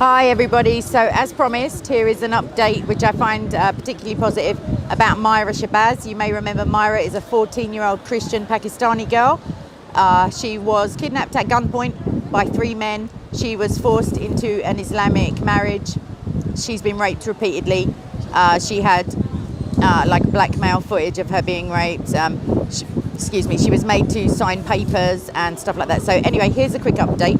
Hi everybody, so as promised, here is an update which I find particularly positive about Maira Shabazz. You may remember Maira is a 14-year-old Christian Pakistani girl. She was kidnapped at gunpoint by 3 men. She was forced into an Islamic marriage. She's been raped repeatedly. She had like blackmail footage of her being raped. She was made to sign papers and stuff like that. So anyway, here's a quick update.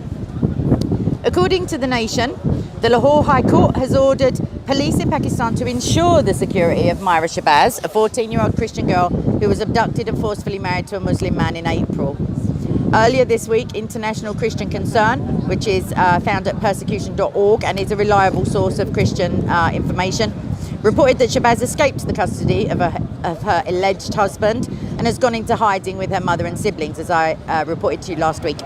According to The Nation, the Lahore High Court has ordered police in Pakistan to ensure the security of Maira Shabazz, a 14-year-old Christian girl who was abducted and forcefully married to a Muslim man in April. Earlier this week, International Christian Concern, which is found at persecution.org and is a reliable source of Christian information, reported that Shabazz escaped the custody of her alleged husband and has gone into hiding with her mother and siblings, as I reported to you last week.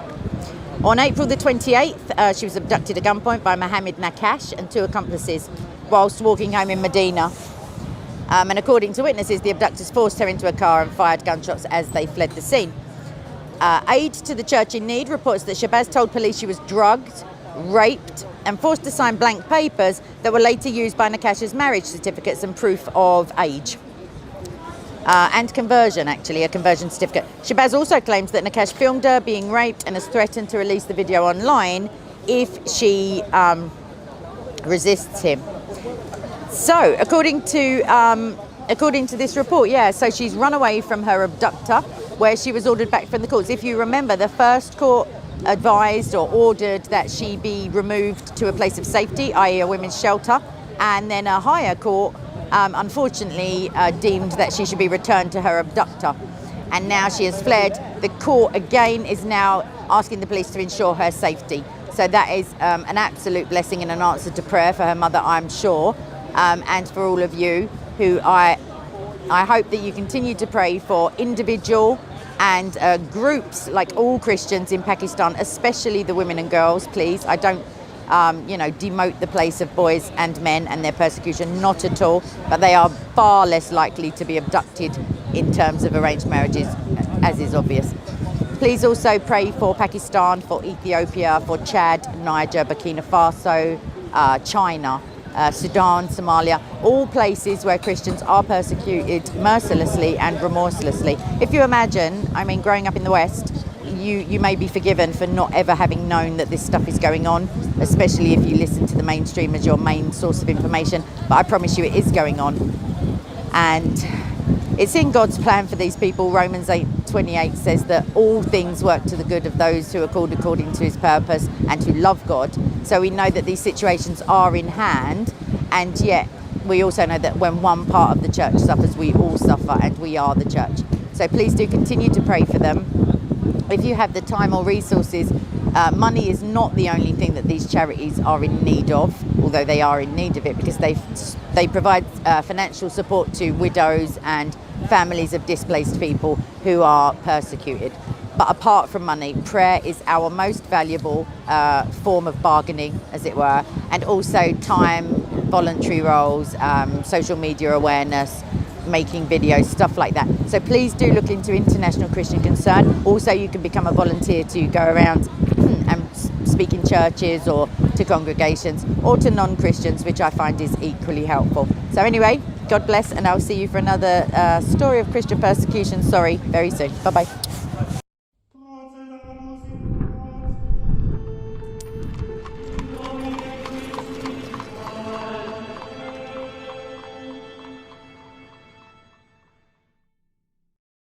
On April the 28th, she was abducted at gunpoint by Mohammed Nakash and 2 accomplices whilst walking home in Medina. And according to witnesses, the abductors forced her into a car and fired gunshots as they fled the scene. Aid to the Church in Need reports that Shabazz told police she was drugged, raped and forced to sign blank papers that were later used by Nakash's marriage certificates and proof of age. And conversion, actually, a conversion certificate. Shabazz also claims that Nakash filmed her being raped and has threatened to release the video online if she resists him. So, according to this report, so she's run away from her abductor, where she was ordered back from the courts. If you remember, the first court advised or ordered that she be removed to a place of safety, i.e. a women's shelter, and then a higher court unfortunately deemed that she should be returned to her abductor. And now she has fled. The court again is now asking the police to ensure her safety. So that is an absolute blessing and an answer to prayer for her mother, I'm sure, and for all of you who I hope that you continue to pray for individual and groups, like all Christians in Pakistan, especially the women and girls, please. I don't demote the place of boys and men and their persecution, not at all, but they are far less likely to be abducted in terms of arranged marriages, as is obvious. Please also pray for Pakistan, for Ethiopia, for Chad, Niger, Burkina Faso, China, Sudan, Somalia, all places where Christians are persecuted mercilessly and remorselessly. If you imagine, growing up in the West, you may be forgiven for not ever having known that this stuff is going on, especially if you listen to the mainstream as your main source of information. But I promise you it is going on. And it's in God's plan for these people. Romans 8:28 says that all things work to the good of those who are called according to his purpose and who love God. So we know that these situations are in hand, and yet we also know that when one part of the church suffers, we all suffer, and we are the church. So please do continue to pray for them. If you have the time or resources, money is not the only thing that these charities are in need of, although they are in need of it because they provide financial support to widows and families of displaced people who are persecuted. But apart from money, prayer is our most valuable form of bargaining, as it were, and also time, voluntary roles, social media awareness, making videos, stuff like that. So please do look into International Christian Concern. Also, you can become a volunteer to go around and speak in churches or to congregations or to non-Christians, which I find is equally helpful. So anyway, God bless, and I'll see you for another story of Christian persecution, very soon. Bye-bye.